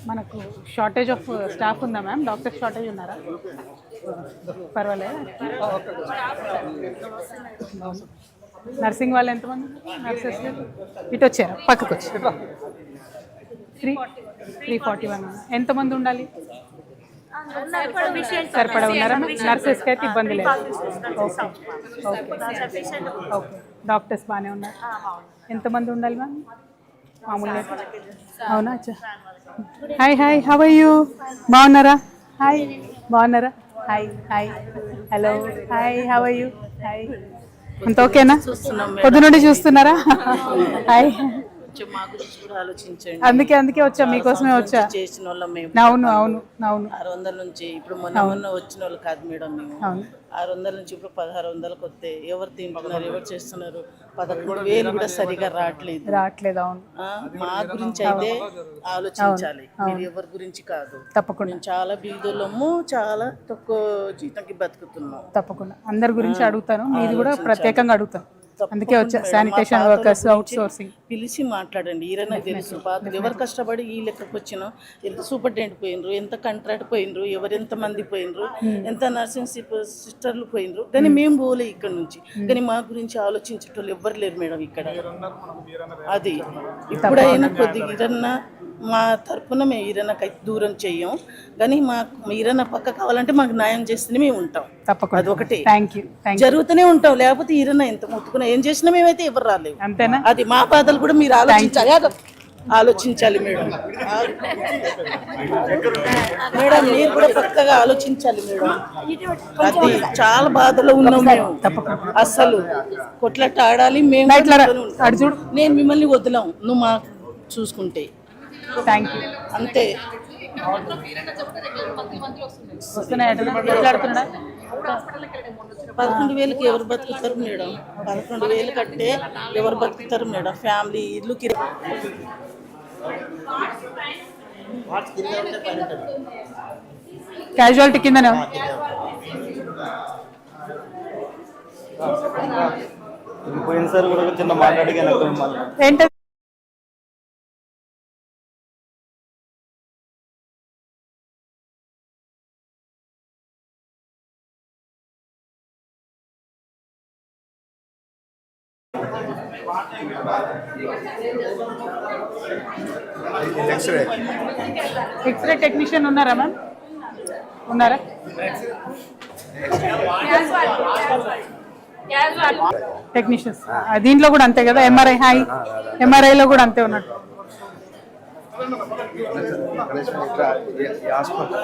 మనకు shortage of staff ఉందా ma'am? Doctor shortage ఉన్నారా? పర్వాలేదు. నర్సింగ్ వాళ్ళు ఎంతమంది? నర్సెస్ ఇటు వచ్చారా? పక్కకు వచ్చి 341. ఎంతమంది ఉండాలి? సరిపడా ఉన్నారా? నర్సెస్కి అయితే ఇబ్బంది లేదు. Okay okay. డాక్టర్స్ బాగానే ఉన్నారు. ఎంతమంది ఉండాలి మ్యామ్ మామూలుగా? అవునా? అచ్చా. Hi hi, how are you? బాగున్నారా? హాయ్, బాగున్నారా? Hi hi, hello, hi, how are you? Hi, అంత ఓకేనా? పొద్దు నుండి చూస్తున్నారా? హాయ్, అందుకే వచ్చా, మీకోసమే వచ్చా. చేసిన వాళ్ళం మేము. అవును అవును అవును. 600 నుంచి ఇప్పుడు మొన్న వచ్చిన వాళ్ళు కాదు మేడం మేము. 600 నుంచి ఇప్పుడు 1600కి వస్తే ఎవరు తింటున్నారు, ఎవరు చేస్తున్నారు? 11,000 కూడా సరిగా రావట్లేదు. అవును. మా గురించి అయితే ఆలోచించాలి, మీరు ఎవరి గురించి కాదు. తప్పకుండా. చాలా బీదోళ్ళము, చాలా తక్కువ జీతంకి బతుకుతున్నాం. తప్పకుండా అందరి గురించి అడుగుతాను, మీది కూడా ప్రత్యేకంగా అడుగుతాను. అందుకే వచ్చా. శానిటేషన్ వర్కర్స్, అవుట్ సోర్సింగ్ పిలిచి మాట్లాడండి. ఈరన్నా తెలుసు పాతలు ఎవరు కష్టపడి ఈ లెక్కకు వచ్చినా, ఎంత సూపరింటెండెంట్ పోయినరు, ఎంత కాంట్రాక్ట్ పోయినరు, ఎవరు ఎంత మంది పోయినరు, ఎంత నర్సింగ్ సిస్టర్లు పోయినరు. కానీ మేము పోలే ఇక్కడ నుంచి. కానీ మా గురించి ఆలోచించేటోళ్ళు ఎవ్వరు లేరు మేడం ఇక్కడ. అది ఇప్పుడైనా కొద్దిగా ఈరన్నా మా తరఫున మేము ఈరన్నకైతే దూరం చెయ్యం. కానీ మాకు ఈరన్న పక్క కావాలంటే మాకు న్యాయం చేస్తేనే మేము ఉంటాం. తప్పకుండా. అది ఒకటి జరుగుతూనే ఉంటాం. లేకపోతే ఈరన్న ఎంత ముట్టుకున్నా ఏం చేసినా మేమైతే ఎవరు రాలేము. అంతేనా? అది మా బాధలు కూడా మీరు ఆలోచించాలి మేడం. మేడం మీరు కూడా పక్కగా ఆలోచించాలి మేడం. అది చాలా బాధలో ఉన్నాం మేము. అస్సలు కొట్లాట ఆడాలి మేము. నేను మిమ్మల్ని వదలం, నువ్వు మాకు చూసుకుంటే. Thank you. అంతే. 11,000కి ఎవరు బతుకుతారు మేడం? 11,000 కట్టే ఎవరు బతుకుతారు మేడం? ఫ్యామిలీ ఇల్లు క్యాజువాలిటీ కిందనే పోయినసారి కూడా చిన్న మాట్లాడి ఏంటి ఎక్స్రే టెక్నీషియన్ ఉన్నారా మ్యామ్? ఉన్నారా? టెక్నీషియన్స్ దీంట్లో కూడా అంతే కదా? ఎంఆర్ఐలో కూడా అంతే ఉన్నట్టు.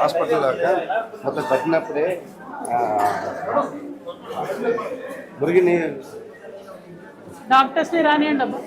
హాస్పిటల్ దాకా మొత్తం కట్టినప్పుడే డాక్టర్స్ని రానియండి అబ్బా.